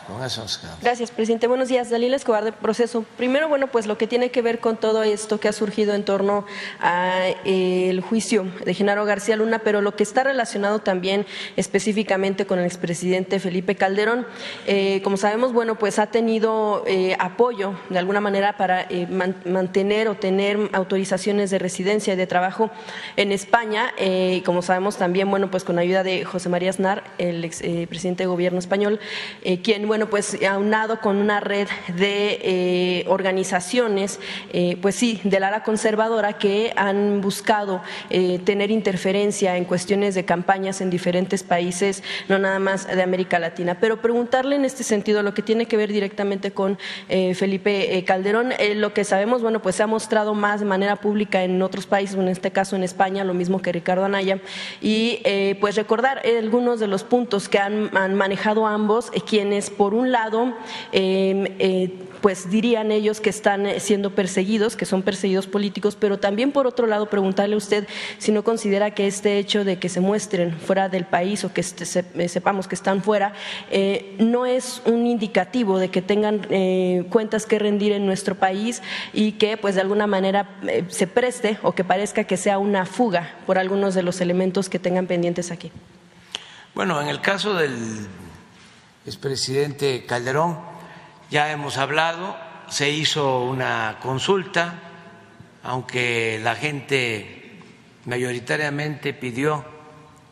con eso nos quedamos. Gracias, presidente. Buenos días. Dalila Escobar, de Proceso. Primero, bueno, pues lo que tiene que ver con todo esto que ha surgido en torno al juicio de Genaro García Luna, pero lo que está relacionado también específicamente con el expresidente Felipe Calderón. Como sabemos, bueno, pues ha tenido apoyo de alguna manera para mantener o tener autorizaciones de residencia y de trabajo en España. Como sabemos también, bueno, pues con ayuda de José María Aznar, el expresidente de gobierno español, quien, bueno, pues aunado con una red de organizaciones, pues sí, del ala conservadora, que han buscado tener interferencia en cuestiones de campañas en diferentes países, no nada más de América Latina. Pero preguntarle en este sentido, lo que tiene que ver directamente con Felipe Calderón, lo que sabemos, bueno, pues se ha mostrado más de manera pública en otros países, en este caso en España, lo mismo que Ricardo Anaya, y pues recordar algunos de los puntos que han manejado ambos, quienes por un lado, pues dirían ellos que están siendo perseguidos, que son perseguidos políticos, pero también por otro lado preguntarle a usted si no considera que este hecho de que se muestren fuera del país o que sepamos que están fuera, no es un indicativo de que tengan cuentas que rendir en nuestro país y que pues de alguna manera se preste o que parezca que sea una fuga por algunos de los elementos que tengan pendientes aquí. Bueno, en el caso del expresidente Calderón, ya hemos hablado, se hizo una consulta, aunque la gente mayoritariamente pidió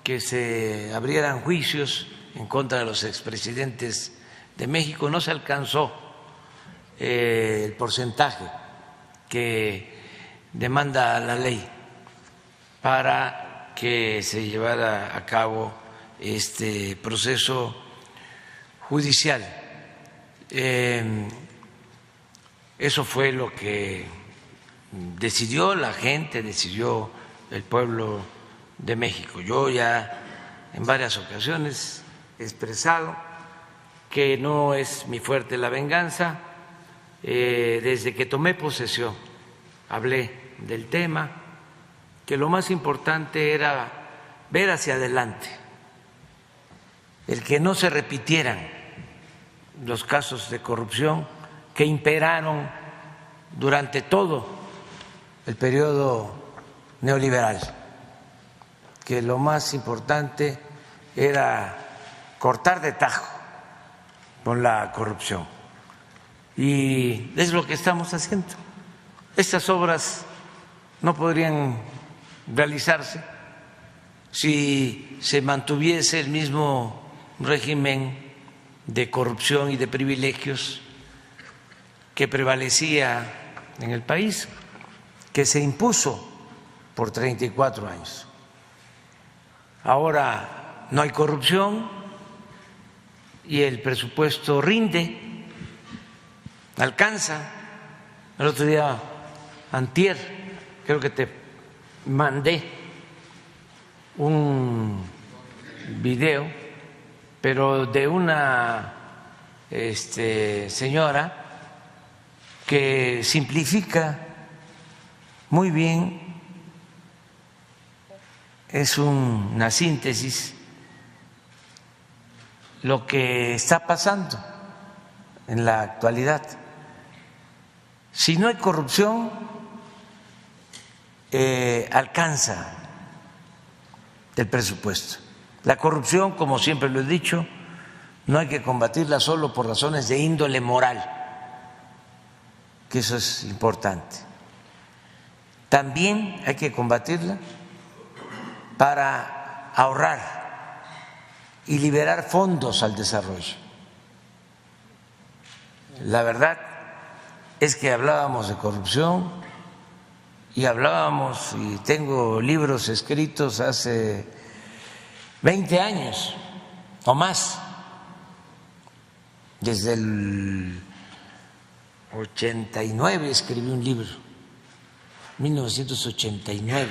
que se abrieran juicios en contra de los expresidentes de México, no se alcanzó el porcentaje que demanda la ley para que se llevara a cabo este proceso judicial. Eso fue lo que decidió la gente, decidió el pueblo de México. Yo ya en varias ocasiones he expresado que no es mi fuerte la venganza. Desde que tomé posesión hablé del tema, que lo más importante era ver hacia adelante, el que no se repitieran los casos de corrupción que imperaron durante todo el periodo neoliberal, que lo más importante era cortar de tajo con la corrupción. Y es lo que estamos haciendo. Estas obras no podrían realizarse si se mantuviese el mismo régimen de corrupción y de privilegios que prevalecía en el país, que se impuso por 34 años. Ahora no hay corrupción y el presupuesto rinde, alcanza. El otro día, antier, creo que te mandé un video, pero de una señora que simplifica muy bien, es una síntesis lo que está pasando en la actualidad. Si no hay corrupción, alcanza el presupuesto. La corrupción, como siempre lo he dicho, no hay que combatirla solo por razones de índole moral, que eso es importante. También hay que combatirla para ahorrar y liberar fondos al desarrollo. La verdad es que hablábamos de corrupción y hablábamos, y tengo libros escritos hace 20 años o más, desde el 89 escribí un libro, 1989,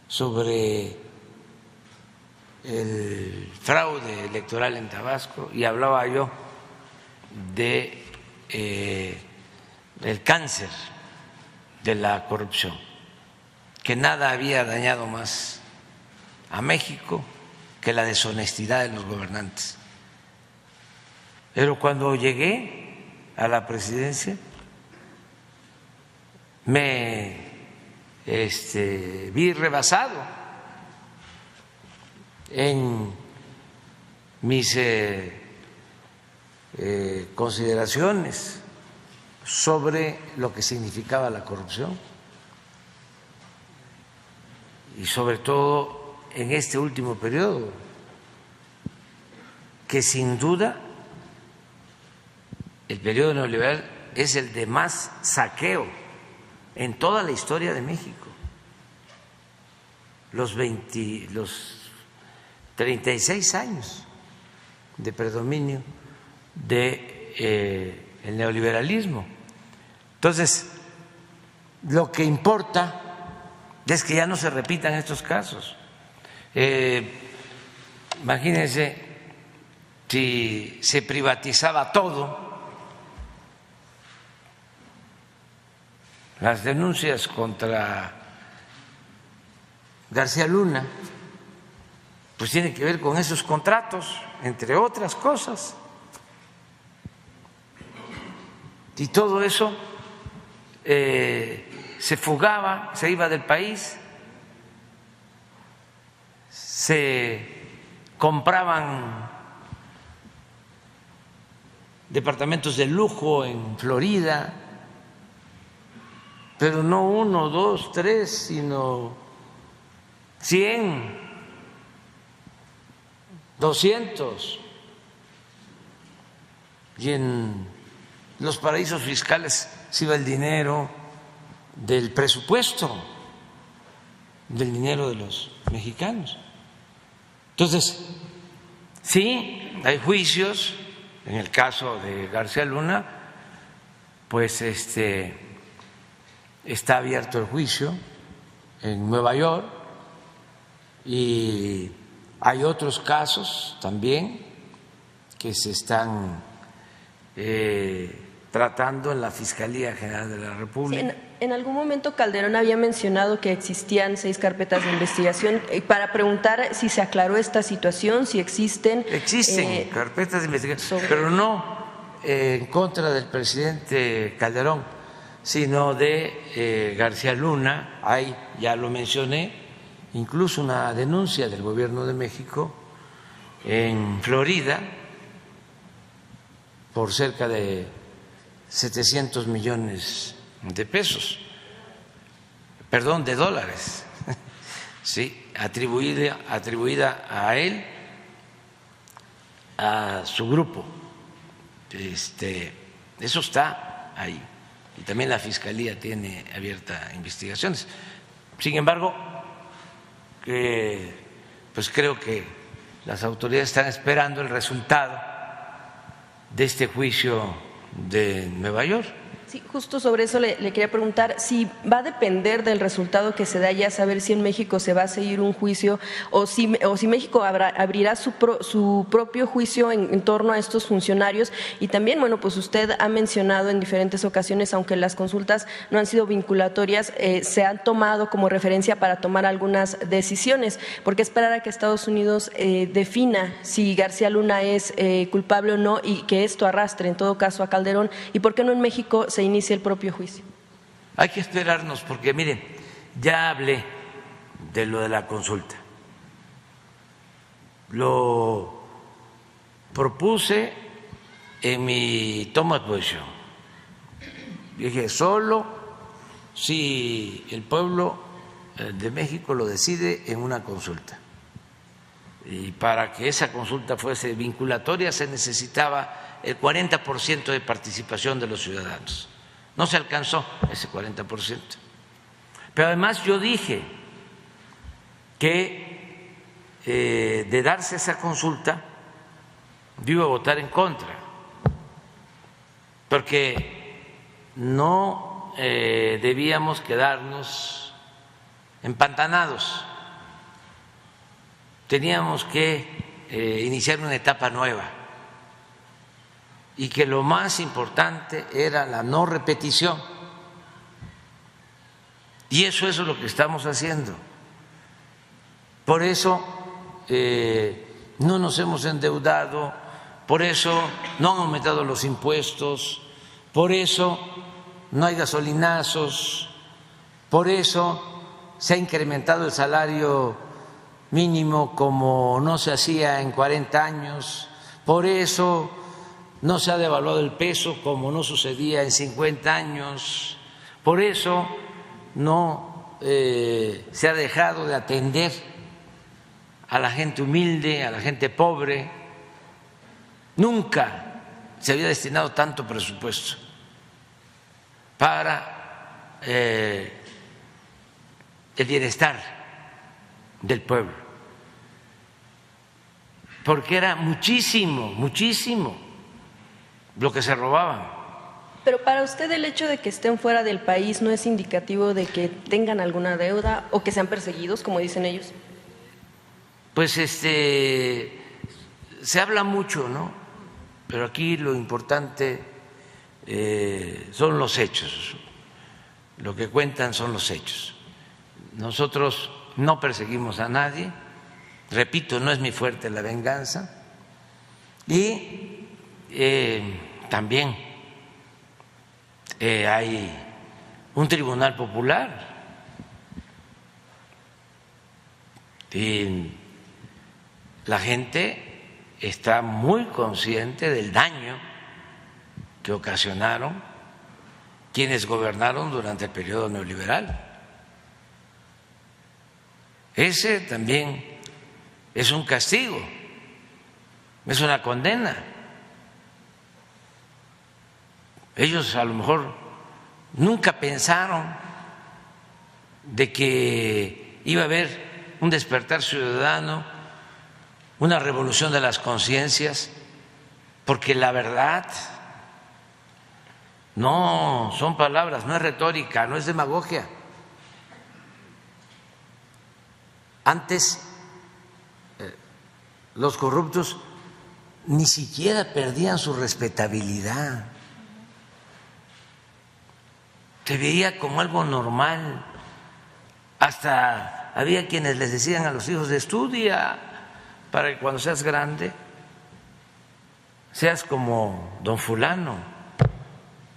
sobre el fraude electoral en Tabasco, y hablaba yo de el cáncer de la corrupción, que nada había dañado más a México que la deshonestidad de los gobernantes. Pero cuando llegué a la presidencia me vi rebasado en mis consideraciones sobre lo que significaba la corrupción y sobre todo en este último periodo, que sin duda el periodo neoliberal es el de más saqueo en toda la historia de México. Los 36 años de predominio de el neoliberalismo. Entonces, lo que importa es que ya no se repitan estos casos. Imagínense si se privatizaba todo. Las denuncias contra García Luna pues tienen que ver con esos contratos, entre otras cosas. Y todo eso se fugaba, se iba del país, se compraban departamentos de lujo en Florida, pero no 1, 2, 3, sino 100, 200. Y en los paraísos fiscales se iba el dinero del presupuesto, del dinero de los mexicanos. Entonces, sí, hay juicios. En el caso de García Luna, pues está abierto el juicio en Nueva York y hay otros casos también que se están tratando en la Fiscalía General de la República. Sí, en algún momento Calderón había mencionado que existían 6 carpetas de investigación para preguntar si se aclaró esta situación, si existen. Existen carpetas de investigación, pero no en contra del presidente Calderón, sino de García Luna. Hay, ya lo mencioné, incluso una denuncia del Gobierno de México en Florida por cerca de 700 millones de pesos, perdón, de dólares, sí, atribuida a él, a su grupo. Eso está ahí. Y también la Fiscalía tiene abierta investigaciones. Sin embargo, pues creo que las autoridades están esperando el resultado de este juicio de Nueva York. Sí, justo sobre eso le quería preguntar si va a depender del resultado que se da ya saber si en México se va a seguir un juicio o si México abrirá su propio juicio en torno a estos funcionarios. Y también, bueno, pues usted ha mencionado en diferentes ocasiones, aunque las consultas no han sido vinculatorias, se han tomado como referencia para tomar algunas decisiones. ¿Por qué esperar a que Estados Unidos defina si García Luna es culpable o no y que esto arrastre en todo caso a Calderón? ¿Y por qué no en México se inicia el propio juicio? Hay que esperarnos porque, miren, ya hablé de lo de la consulta. Lo propuse en mi toma de posición. Dije, solo si el pueblo de México lo decide en una consulta. Y para que esa consulta fuese vinculatoria se necesitaba el 40% de participación de los ciudadanos. No se alcanzó ese 40%. Pero además yo dije que de darse esa consulta yo iba a votar en contra, porque no debíamos quedarnos empantanados. Teníamos que iniciar una etapa nueva y que lo más importante era la no repetición. Y eso es lo que estamos haciendo. Por eso no nos hemos endeudado, por eso no han aumentado los impuestos, por eso no hay gasolinazos, por eso se ha incrementado el salario mínimo como no se hacía en 40 años, por eso no se ha devaluado el peso como no sucedía en 50 años, por eso no se ha dejado de atender a la gente humilde, a la gente pobre. Nunca se había destinado tanto presupuesto para el bienestar del pueblo, porque era muchísimo, muchísimo lo que se robaban. Pero para usted el hecho de que estén fuera del país no es indicativo de que tengan alguna deuda o que sean perseguidos, como dicen ellos. Pues se habla mucho, ¿no? Pero aquí lo importante son los hechos, lo que cuentan son los hechos. Nosotros no perseguimos a nadie, repito, no es mi fuerte la venganza, y también hay un tribunal popular y la gente está muy consciente del daño que ocasionaron quienes gobernaron durante el periodo neoliberal. Ese también es un castigo, es una condena. Ellos a lo mejor nunca pensaron de que iba a haber un despertar ciudadano, una revolución de las conciencias, porque la verdad no son palabras, no es retórica, no es demagogia. Antes los corruptos ni siquiera perdían su respetabilidad, se veía como algo normal, hasta había quienes les decían a los hijos: estudia para que cuando seas grande seas como don fulano,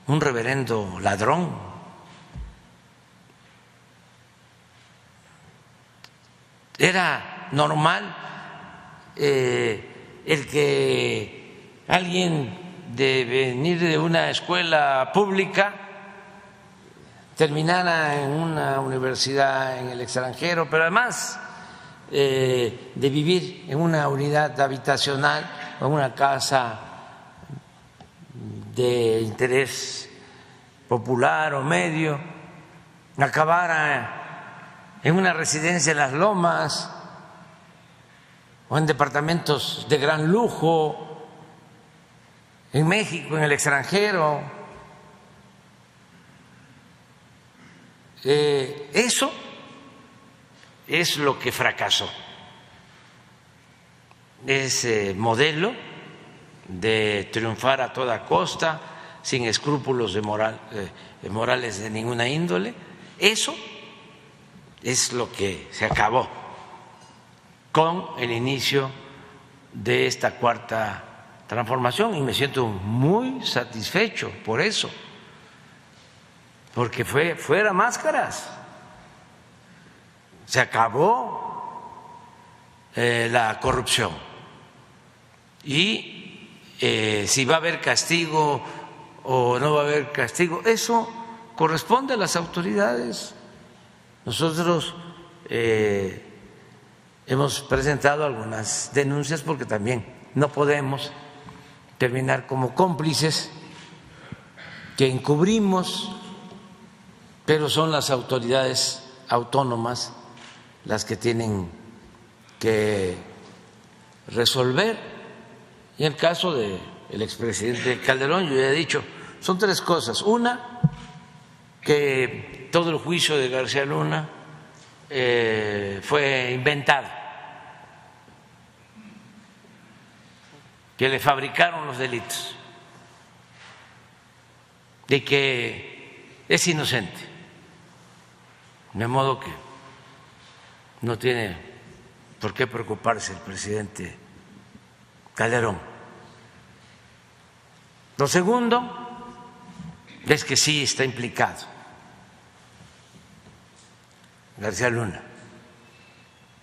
un reverendo ladrón. Era normal el que alguien de venir de una escuela pública terminara en una universidad en el extranjero, pero además de vivir en una unidad habitacional o en una casa de interés popular o medio, acabara en una residencia en Las Lomas o en departamentos de gran lujo en México, en el extranjero. Eso es lo que fracasó, ese modelo de triunfar a toda costa, sin escrúpulos morales de ninguna índole. Eso es lo que se acabó con el inicio de esta cuarta transformación, y me siento muy satisfecho por eso, porque fue fuera máscaras, se acabó la corrupción. Y si va a haber castigo o no va a haber castigo, eso corresponde a las autoridades. Nosotros hemos presentado algunas denuncias porque también no podemos terminar como cómplices que encubrimos, pero son las autoridades autónomas las que tienen que resolver. Y en el caso del expresidente Calderón, yo ya he dicho, son tres cosas. Una, que todo el juicio de García Luna fue inventado, que le fabricaron los delitos, de que es inocente, de modo que no tiene por qué preocuparse el presidente Calderón. Lo segundo es que sí está implicado García Luna,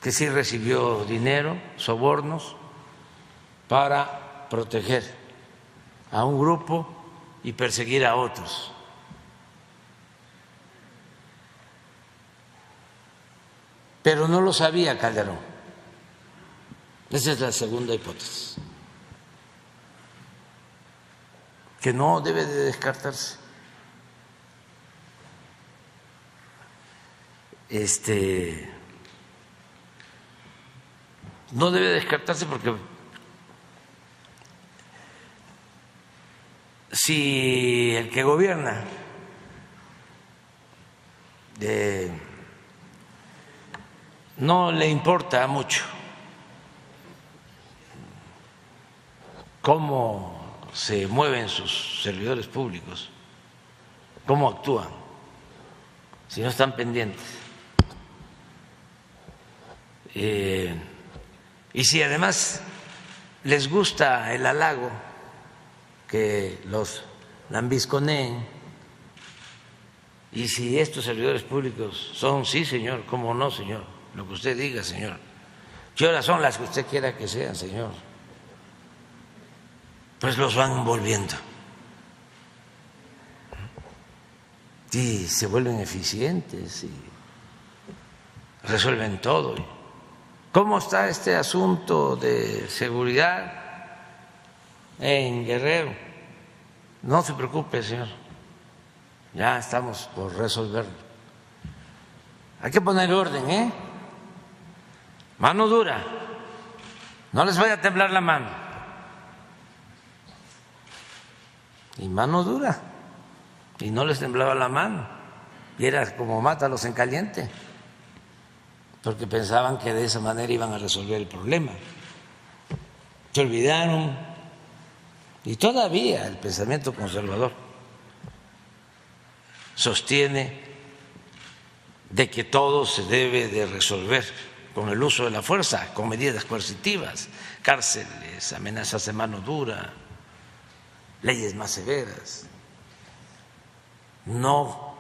que sí recibió dinero, sobornos, para proteger a un grupo y perseguir a otros. Pero no lo sabía Calderón. Esa es la segunda hipótesis, que no debe de descartarse. No debe descartarse porque si el que gobierna no le importa mucho cómo se mueven sus servidores públicos, cómo actúan, si no están pendientes, y si además les gusta el halago, que los lambisconeen, y si estos servidores públicos son, sí señor, cómo no señor, lo que usted diga señor, ¿qué horas son las que usted quiera que sean señor? Pues los van envolviendo y se vuelven eficientes y resuelven todo. ¿Cómo está este asunto de seguridad en Guerrero? No se preocupe, señor, ya estamos por resolverlo. Hay que poner orden, ¿eh? Mano dura, no les vaya a temblar la mano. Y mano dura, y no les temblaba la mano, y era como mátalos en caliente, porque pensaban que de esa manera iban a resolver el problema. Se olvidaron, y todavía el pensamiento conservador sostiene de que todo se debe de resolver con el uso de la fuerza, con medidas coercitivas, cárceles, amenazas de mano dura, leyes más severas. No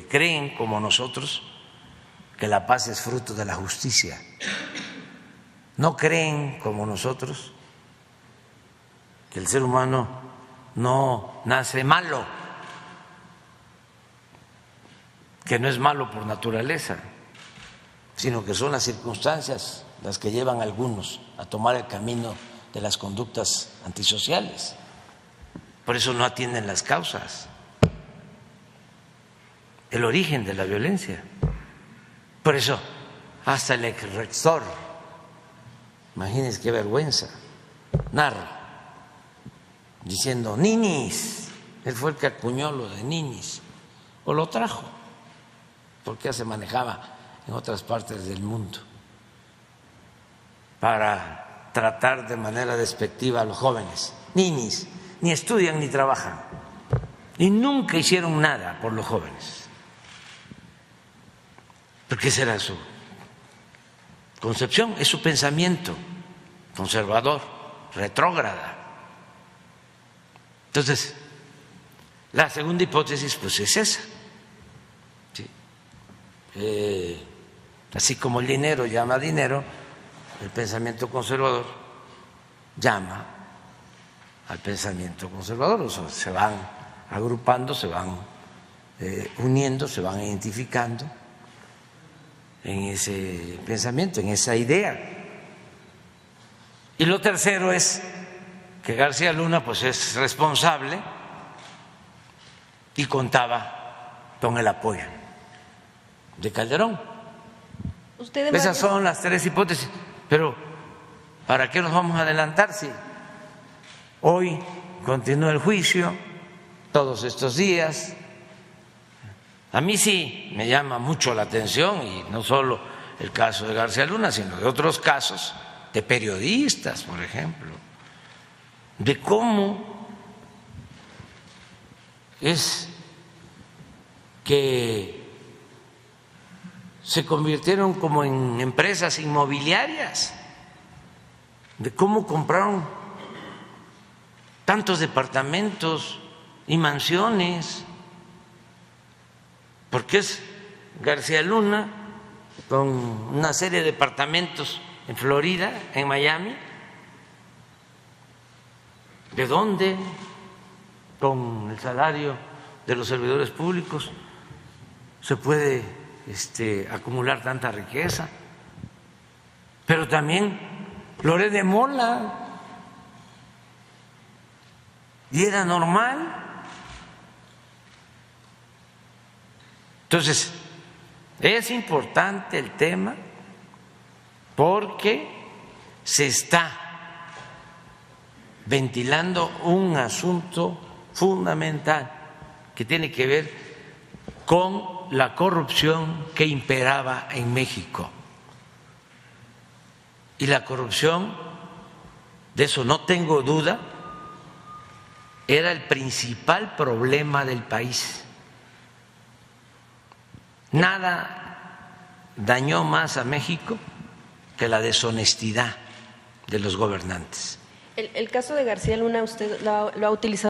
creen como nosotros que la paz es fruto de la justicia. No creen como nosotros que el ser humano no nace malo, que no es malo por naturaleza, sino que son las circunstancias las que llevan a algunos a tomar el camino de las conductas antisociales. Por eso no atienden las causas, el origen de la violencia. Por eso hasta el ex rector, imagínense qué vergüenza, narra diciendo ninis, él fue el que acuñó lo de ninis, o lo trajo, porque ya se manejaba en otras partes del mundo para tratar de manera despectiva a los jóvenes. Ninis, ni estudian ni trabajan, y nunca hicieron nada por los jóvenes, porque esa era su concepción, es su pensamiento conservador, retrógrada. Entonces, la segunda hipótesis pues es esa, ¿sí? Así como el dinero llama dinero, el pensamiento conservador llama al pensamiento conservador, o sea, se van agrupando, se van uniendo, se van identificando en ese pensamiento, en esa idea. Y lo tercero es que García Luna pues es responsable y contaba con el apoyo de Calderón. Esas son las tres hipótesis, pero ¿para qué nos vamos a adelantar si hoy continúa el juicio, todos estos días? A mí sí me llama mucho la atención, y no solo el caso de García Luna, sino de otros casos de periodistas, por ejemplo, de cómo es que se convirtieron como en empresas inmobiliarias, de cómo compraron tantos departamentos y mansiones, porque es García Luna con una serie de departamentos en Florida, en Miami. ¿De dónde? Con el salario de los servidores públicos se puede acumular tanta riqueza. Pero también Loret de Mola, y era normal. Entonces, es importante el tema porque se está ventilando un asunto fundamental que tiene que ver con la corrupción que imperaba en México. Y la corrupción, de eso no tengo duda, era el principal problema del país. Nada dañó más a México que la deshonestidad de los gobernantes. El caso de García Luna, usted lo ha utilizado